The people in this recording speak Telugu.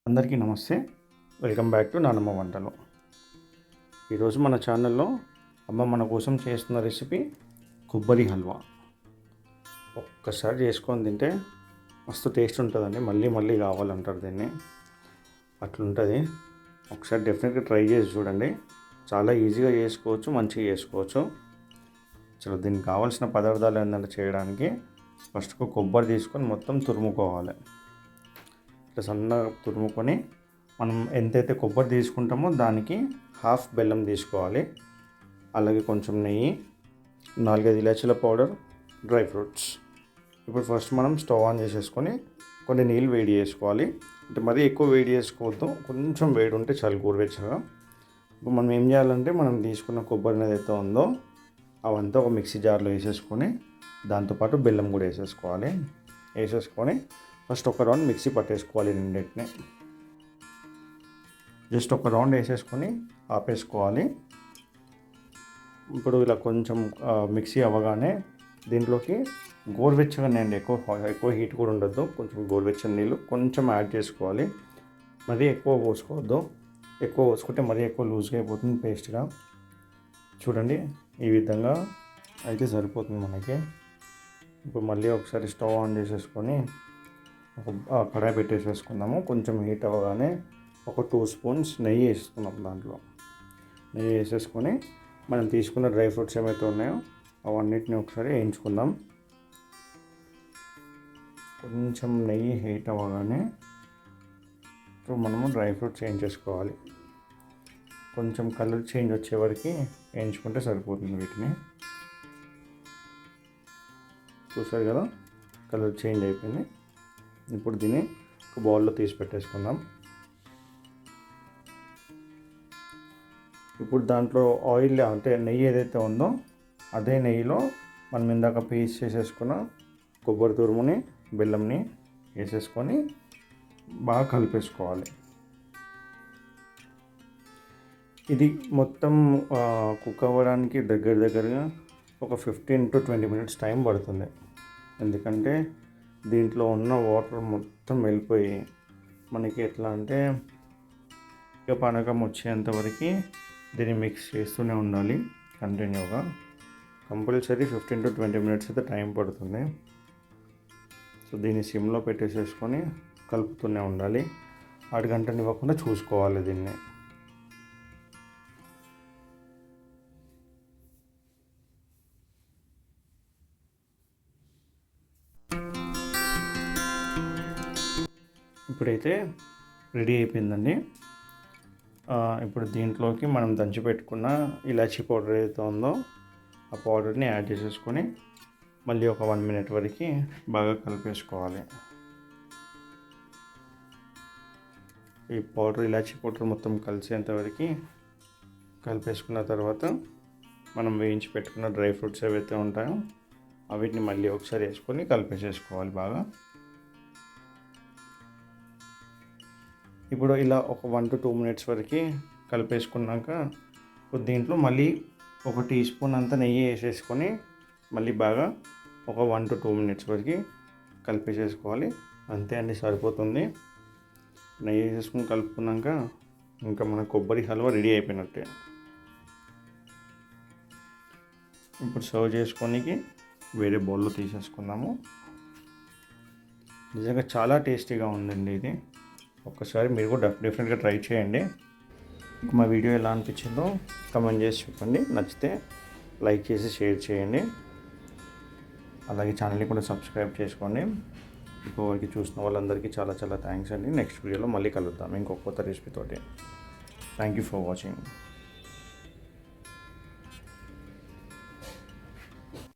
అందరికీ నమస్తే. వెల్కమ్ బ్యాక్ టు నానమ్మ వంటలు. ఈరోజు మన ఛానల్లో అమ్మ మన కోసం చేస్తున్న రెసిపీ కొబ్బరి హల్వా. ఒక్కసారి చేసుకొని తింటే మస్తు టేస్ట్ ఉంటుందండి. మళ్ళీ మళ్ళీ కావాలంటారు దీన్ని, అట్లుంటుంది. ఒకసారి డెఫినెట్గా ట్రై చేసి చూడండి. చాలా ఈజీగా చేసుకోవచ్చు, మంచిగా చేసుకోవచ్చు. చలో, దీనికి కావాల్సిన పదార్థాలు ఏంటంటే చేయడానికి ఫస్ట్ కొబ్బరి తీసుకొని మొత్తం తురుముకోవాలి. ఇట్లా సన్నగా తురుముకొని మనం ఎంతైతే కొబ్బరి తీసుకుంటామో దానికి హాఫ్ బెల్లం తీసుకోవాలి. అలాగే కొంచెం నెయ్యి, 4-5 ఇలాచీల పౌడర్, డ్రై ఫ్రూట్స్. ఇప్పుడు ఫస్ట్ మనం స్టవ్ ఆన్ చేసేసుకొని కొన్ని నీళ్ళు వేడి చేసుకోవాలి. అంటే మరీ ఎక్కువ వేడి చేసుకోవద్దు, కొంచెం వేడి ఉంటే చాలు గోరువెచ్చగా. ఇప్పుడు మనం ఏం చేయాలంటే మనం తీసుకున్న కొబ్బరి ఏదైతే ఉందో అవంతా ఒక మిక్సీ జార్లో వేసేసుకొని దాంతోపాటు బెల్లం కూడా వేసేసుకొని ఫస్ట్ ఒక రౌండ్ మిక్సీ పట్టేసుకోవాలి. రెండింటిని జస్ట్ ఒక రౌండ్ వేసేసుకొని ఆపేసుకోవాలి. ఇప్పుడు ఇలా కొంచెం మిక్సీ అవ్వగానే దీంట్లోకి గోరువెచ్చగా నీళ్ళు, ఎక్కువ హీట్ కూడా ఉండొద్దు, కొంచెం గోరువెచ్చని నీళ్ళు కొంచెం యాడ్ చేసుకోవాలి. మరీ ఎక్కువ పోసుకోవద్దు. ఎక్కువ పోసుకుంటే మరీ ఎక్కువ లూజ్గా అయిపోతుంది పేస్ట్గా. చూడండి, ఈ విధంగా అయితే సరిపోతుంది మనకి. ఇప్పుడు మళ్ళీ ఒకసారి స్టవ్ ఆన్ చేసేసుకొని ఒక కడాయి పెట్టేసేసుకుందాము. కొంచెం హీట్ అవ్వగానే ఒక 2 స్పూన్స్ నెయ్యి వేసుకున్నాం. దాంట్లో నెయ్యి వేసేసుకొని మనం తీసుకున్న డ్రై ఫ్రూట్స్ ఏమైతే ఉన్నాయో అవన్నిటిని ఒకసారి వేయించుకుందాం. కొంచెం నెయ్యి హీట్ అవ్వగానే ఇప్పుడు మనము డ్రై ఫ్రూట్స్ వేయించేసుకోవాలి. కొంచెం కలర్ చేంజ్ వచ్చే వరకు వేయించుకుంటే సరిపోతుంది. వీటిని చూసారు కదా, కలర్ చేంజ్ అయిపోయింది. ఇప్పుడు దీన్ని ఒక బౌల్లో తీసి పెట్టేసుకుందాం. ఇప్పుడు దాంట్లో ఆయిల్ అంటే నెయ్యి ఏదైతే ఉందో అదే నెయ్యిలో మనం ఇందాక పేస్ట్ చేసేసుకున్న కొబ్బరి తురుముని, బెల్లంని వేసేసుకొని బాగా కలిపేసుకోవాలి. ఇది మొత్తం కుక్ అవ్వడానికి దగ్గరగా ఒక 15 to 20 మినిట్స్ టైం పడుతుంది. ఎందుకంటే దీంట్లో ఉన్న వాటర్ మొత్తం వెళ్ళిపోయి మనకి ఎట్లా అంటే పానకం వచ్చేంత వరకు దీన్ని మిక్స్ చేస్తూనే ఉండాలి కంటిన్యూగా. కంపల్సరీ 15 to 20 మినిట్స్ అయితే టైం పడుతుంది. సో దీన్ని సిమ్లో పెట్టేసేసుకొని కలుపుతూనే ఉండాలి. అడుగంటనివ్వకుండా చూసుకోవాలి దీన్ని. ఇప్పుడైతే రెడీ అయిపోయిందండి. ఇప్పుడు దీంట్లోకి మనం దంచి పెట్టుకున్న ఇలాచీ పౌడర్ ఏదైతే ఉందో ఆ పౌడర్ని యాడ్ చేసేసుకొని మళ్ళీ ఒక 1 మినిట్ వరకు బాగా కలిపేసుకోవాలి. ఈ పౌడర్, ఇలాచీ పౌడర్ మొత్తం కలిసేంత వరకు కలిపేసుకున్న తర్వాత మనం వేయించి పెట్టుకున్న డ్రై ఫ్రూట్స్ ఏవైతే ఉంటాయో వీటిని మళ్ళీ ఒకసారి వేసుకొని కలిపేసేసుకోవాలి బాగా. ఇప్పుడు ఇలా ఒక 1 to 2 మినిట్స్ వరకు కలిపేసుకున్నాక దీంట్లో మళ్ళీ ఒక టీ స్పూన్ అంతా నెయ్యి వేసేసుకొని మళ్ళీ బాగా ఒక 1 to 2 మినిట్స్ వరకు కలిపేసేసుకోవాలి. అంతే అండి, సరిపోతుంది. నెయ్యి వేసేసుకొని కలుపుకున్నాక ఇంకా మన కొబ్బరి హల్వా రెడీ అయిపోయినట్టే. ఇప్పుడు సర్వ్ చేసుకోనికి వేరే బౌల్లో తీసేసుకుందాము. నిజంగా చాలా టేస్టీగా ఉందండి ఇది. ఒక్కసారి మీరు కూడా డెఫినెట్గా ట్రై చేయండి. మా వీడియో ఎలా అనిపించిందో కామెంట్ చేసి చెప్పండి. నచ్చితే లైక్ చేసి షేర్ చేయండి. అలాగే ఛానల్ని కూడా సబ్స్క్రైబ్ చేసుకోండి. ఇప్పటివరకు చూసిన వాళ్ళందరికీ చాలా చాలా థ్యాంక్స్ అండి. నెక్స్ట్ వీడియోలో మళ్ళీ కలుద్దాం ఇంకొక కొత్త రెసిపీ తోటి. Thank you for watching.